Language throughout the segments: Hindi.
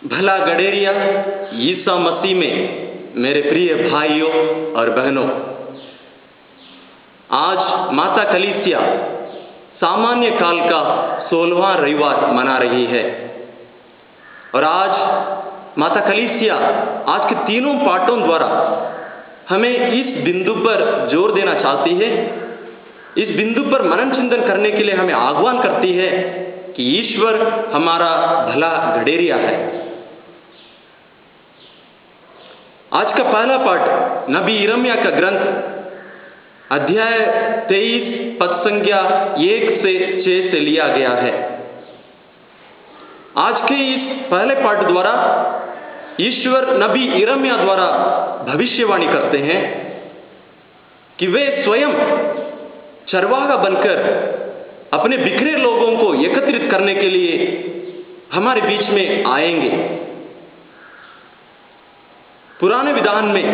भला गडेरिया ईसा मसीह में मेरे प्रिय भाइयों और बहनों, आज माता कलीसिया सामान्य काल का 16वां रविवार मना रही है और आज माता कलीसिया आज के तीनों पाठों द्वारा हमें इस बिंदु पर जोर देना चाहती है, इस बिंदु पर मनन चिंतन करने के लिए हमें आह्वान करती है कि ईश्वर हमारा भला गडेरिया है। आज का पहला पाठ नबी यिर्मयाह का ग्रंथ अध्याय 23 पद संख्या 1 से 6 से लिया गया है। आज के इस पहले पाठ द्वारा ईश्वर नबी यिर्मयाह द्वारा भविष्यवाणी करते हैं कि वे स्वयं चरवाहा बनकर अपने बिखरे लोगों को एकत्रित करने के लिए हमारे बीच में आएंगे। पुराने विधान में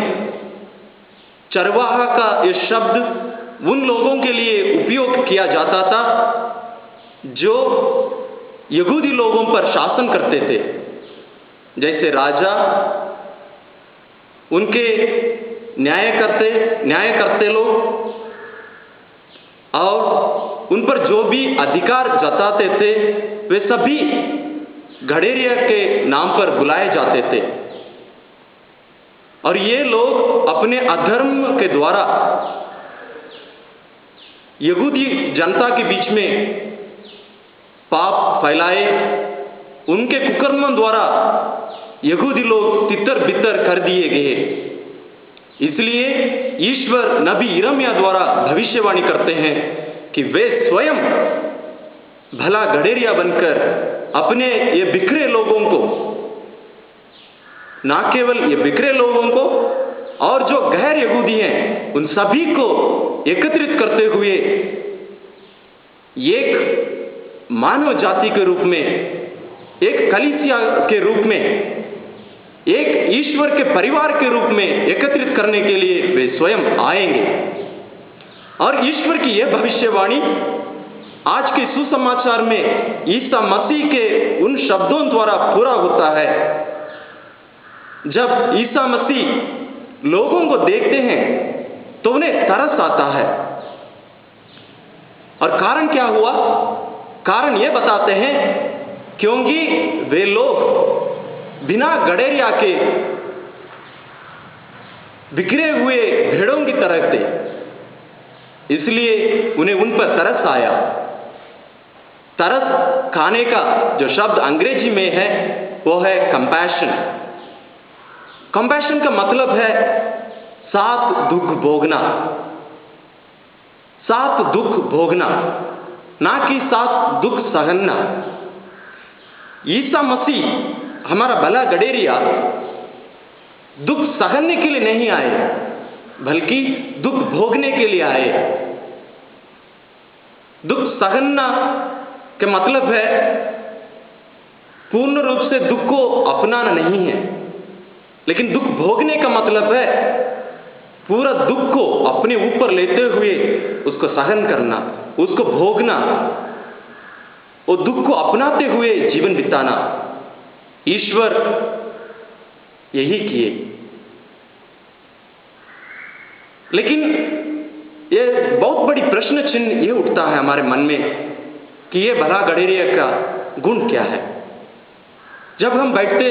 चरवाहा का यह शब्द उन लोगों के लिए उपयोग किया जाता था जो यहूदी लोगों पर शासन करते थे, जैसे राजा, उनके न्याय करते लोग और उन पर जो भी अधिकार जताते थे वे सभी गडेरिया के नाम पर बुलाए जाते थे। और ये लोग अपने अधर्म के द्वारा यहूदी जनता के बीच में पाप फैलाए, उनके कुकर्मों द्वारा यहूदी लोग तितर बितर कर दिए गए। इसलिए ईश्वर नबी यिर्मयाह द्वारा भविष्यवाणी करते हैं कि वे स्वयं भला गडेरिया बनकर अपने ये बिखरे लोगों को, ना केवल ये बिखरे लोगों को और जो गैर यहूदी हैं उन सभी को एकत्रित करते हुए एक मानव जाति के रूप में, एक कलीसिया के रूप में, एक ईश्वर के परिवार के रूप में एकत्रित करने के लिए वे स्वयं आएंगे। और ईश्वर की यह भविष्यवाणी आज के सुसमाचार में ईसा मसीह के उन शब्दों द्वारा पूरा होता है। जब ईसा मसीह लोगों को देखते हैं तो उन्हें तरस आता है। और कारण क्या हुआ? कारण यह बताते हैं क्योंकि वे लोग बिना गडेरिया के बिखरे हुए भेड़ों की तरह थे, इसलिए उन्हें उन पर तरस आया। तरस खाने का जो शब्द अंग्रेजी में है वो है कंपैशन। कंपैशन का मतलब है साथ दुख भोगना, साथ दुख भोगना, ना कि साथ दुख सहना। ईसा मसीह हमारा भला गडेरिया दुख सहने के लिए नहीं आए, बल्कि दुख भोगने के लिए आए। दुख सहना का मतलब है पूर्ण रूप से दुख को अपनाना नहीं है, लेकिन दुख भोगने का मतलब है पूरा दुख को अपने ऊपर लेते हुए उसको सहन करना, उसको भोगना और दुख को अपनाते हुए जीवन बिताना। ईश्वर यही किए। लेकिन यह बहुत बड़ी प्रश्न चिन्ह ये उठता है हमारे मन में कि यह भला गडेरिया का गुण क्या है। जब हम बैठते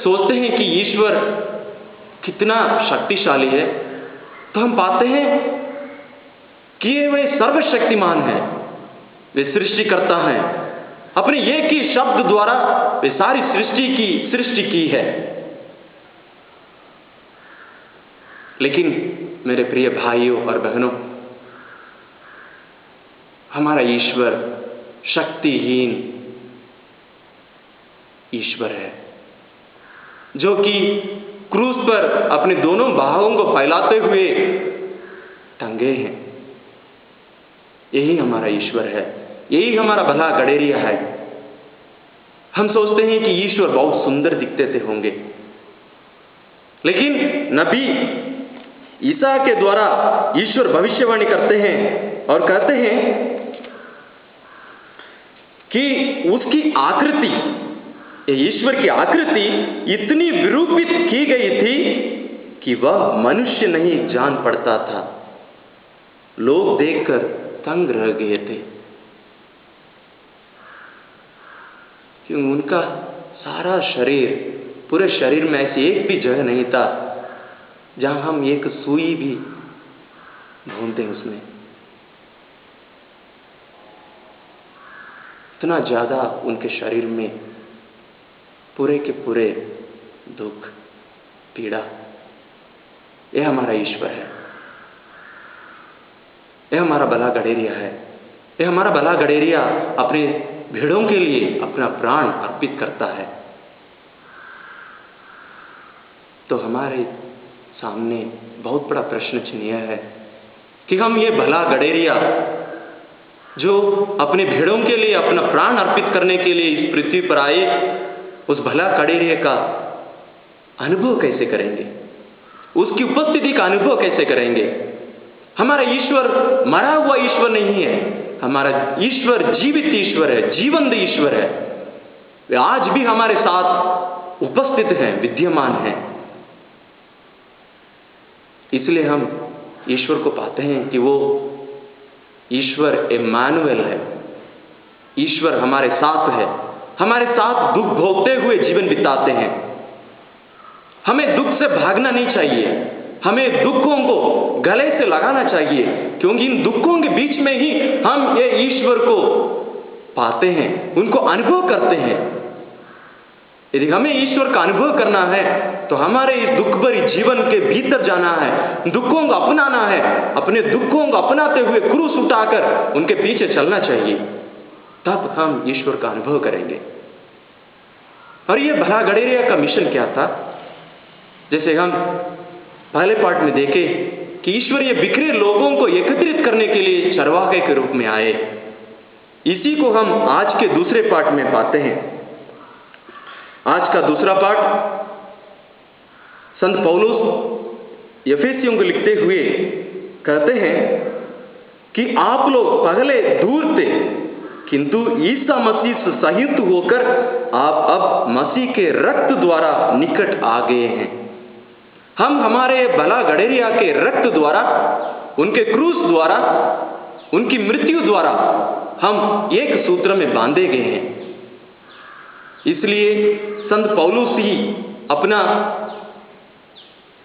सोचते हैं कि ईश्वर कितना शक्तिशाली है, तो हम पाते हैं कि वे सर्वशक्तिमान है, वे सृष्टिकर्ता हैं। अपने एक ही शब्द द्वारा वे सारी सृष्टि की है। लेकिन मेरे प्रिय भाइयों और बहनों, हमारा ईश्वर शक्तिहीन ईश्वर है, जो कि क्रूस पर अपने दोनों बाहों को फैलाते हुए टंगे हैं। यही हमारा ईश्वर है, यही हमारा भला गडेरिया है। हम सोचते हैं कि ईश्वर बहुत सुंदर दिखते थे होंगे, लेकिन नबी ईसा के द्वारा ईश्वर भविष्यवाणी करते हैं और कहते हैं कि उसकी आकृति ये ईश्वर की आकृति इतनी विरूपित की गई थी कि वह मनुष्य नहीं जान पड़ता था। लोग देखकर तंग रह गए थे, क्योंकि उनका सारा शरीर, पूरे शरीर में ऐसी एक भी जगह नहीं था जहां हम एक सुई भी ढूंढते उसमें। इतना ज्यादा उनके शरीर में पूरे के पूरे दुख, पीड़ा। यह हमारा ईश्वर है, यह हमारा भला गडेरिया है। यह हमारा भला गडेरिया अपने भेड़ों के लिए अपना प्राण अर्पित करता है। तो हमारे सामने बहुत बड़ा प्रश्न चिन्ह यह है कि हम ये भला गडेरिया जो अपने भेड़ों के लिए अपना प्राण अर्पित करने के लिए इस पृथ्वी पर आए, उस भला गडेरिया का अनुभव कैसे करेंगे, उसकी उपस्थिति का अनुभव कैसे करेंगे। हमारा ईश्वर मरा हुआ ईश्वर नहीं है, हमारा ईश्वर जीवित ईश्वर है, जीवंत ईश्वर है। वे आज भी हमारे साथ उपस्थित हैं, विद्यमान हैं। इसलिए हम ईश्वर को पाते हैं कि वो ईश्वर इम्मानुएल है, ईश्वर हमारे साथ है, हमारे साथ दुख भोगते हुए जीवन बिताते हैं। हमें दुख से भागना नहीं चाहिए, हमें दुखों को गले से लगाना चाहिए, क्योंकि इन दुखों के बीच में ही हम ये ईश्वर को पाते हैं, उनको अनुभव करते हैं। यदि हमें ईश्वर का अनुभव करना है तो हमारे इस दुख भरी जीवन के भीतर जाना है, दुखों को अपनाना है, अपने दुखों को अपनाते हुए क्रूस उठाकर उनके पीछे चलना चाहिए, तब हम ईश्वर का अनुभव करेंगे। और ये भला गडेरिया का मिशन क्या था? जैसे हम पहले पार्ट में देखे कि ईश्वर ये बिखरे लोगों को एकत्रित करने के लिए चरवाहे के रूप में आए। इसी को हम आज के दूसरे पार्ट में पाते हैं। आज का दूसरा पार्ट संत पौलुस एफेसियों को लिखते हुए कहते हैं कि आप लोग पहले दूर थे, किंतु ईसा मसीह से संयुक्त होकर आप अब मसीह के रक्त द्वारा निकट आ गए हैं। हम हमारे भला गडेरिया के रक्त द्वारा, उनके क्रूस द्वारा, उनकी मृत्यु द्वारा हम एक सूत्र में बांधे गए हैं। इसलिए संत पौलुस ही अपना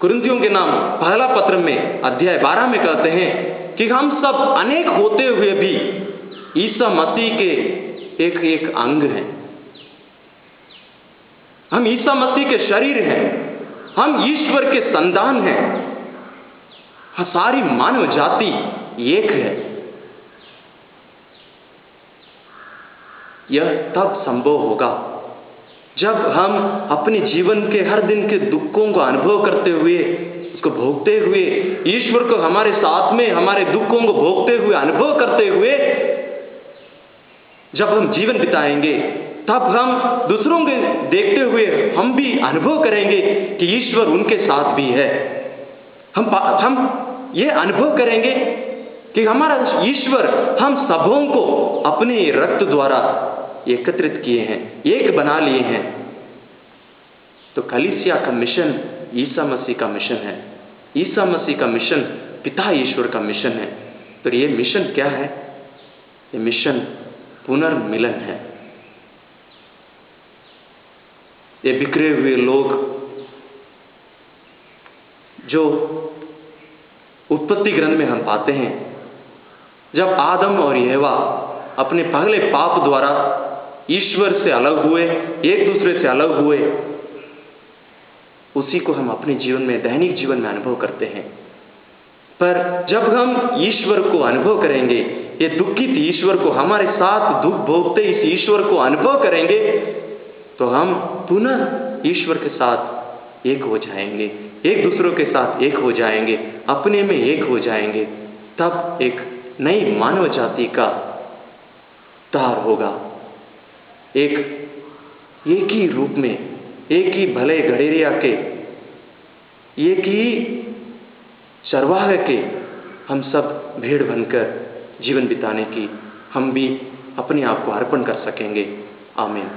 कुरिन्थियों के नाम पहला पत्र में अध्याय 12 में कहते हैं कि हम सब अनेक होते हुए भी ईसा मसीह के एक एक अंग हैं। हम ईसा मसीह के शरीर हैं, हम ईश्वर के संतान हैं। सारी मानव जाति एक है। यह तब संभव होगा जब हम अपने जीवन के हर दिन के दुखों को अनुभव करते हुए, उसको भोगते हुए, ईश्वर को हमारे साथ में हमारे दुखों को भोगते हुए, अनुभव करते हुए जब हम जीवन बिताएंगे, तब हम दूसरों के देखते हुए हम भी अनुभव करेंगे कि ईश्वर उनके साथ भी है। हम ये अनुभव करेंगे कि हमारा ईश्वर हम सबों को अपने रक्त द्वारा एकत्रित किए हैं, एक बना लिए हैं। तो कलीसिया का मिशन ईसा मसीह का मिशन है, ईसा मसीह का मिशन पिता ईश्वर का मिशन है। तो ये मिशन क्या है? ये मिशन पुनर्मिलन है। ये बिखरे हुए लोग जो उत्पत्ति ग्रंथ में हम पाते हैं, जब आदम और यहोवा अपने पहले पाप द्वारा ईश्वर से अलग हुए, एक दूसरे से अलग हुए, उसी को हम अपने जीवन में, दैनिक जीवन में अनुभव करते हैं। पर जब हम ईश्वर को अनुभव करेंगे, ये दुखित ईश्वर को, हमारे साथ दुख भोगते इस ईश्वर को अनुभव करेंगे, तो हम पुनः ईश्वर के साथ एक हो जाएंगे, एक दूसरों के साथ एक हो जाएंगे, अपने में एक हो जाएंगे। तब एक नई मानव जाति का उद्धार होगा। एक ही रूप में, एक ही भले गडेरिया के, एक ही चरवाहे के हम सब भेड़ बनकर जीवन बिताने की हम भी अपने आप को अर्पण कर सकेंगे। आमीन।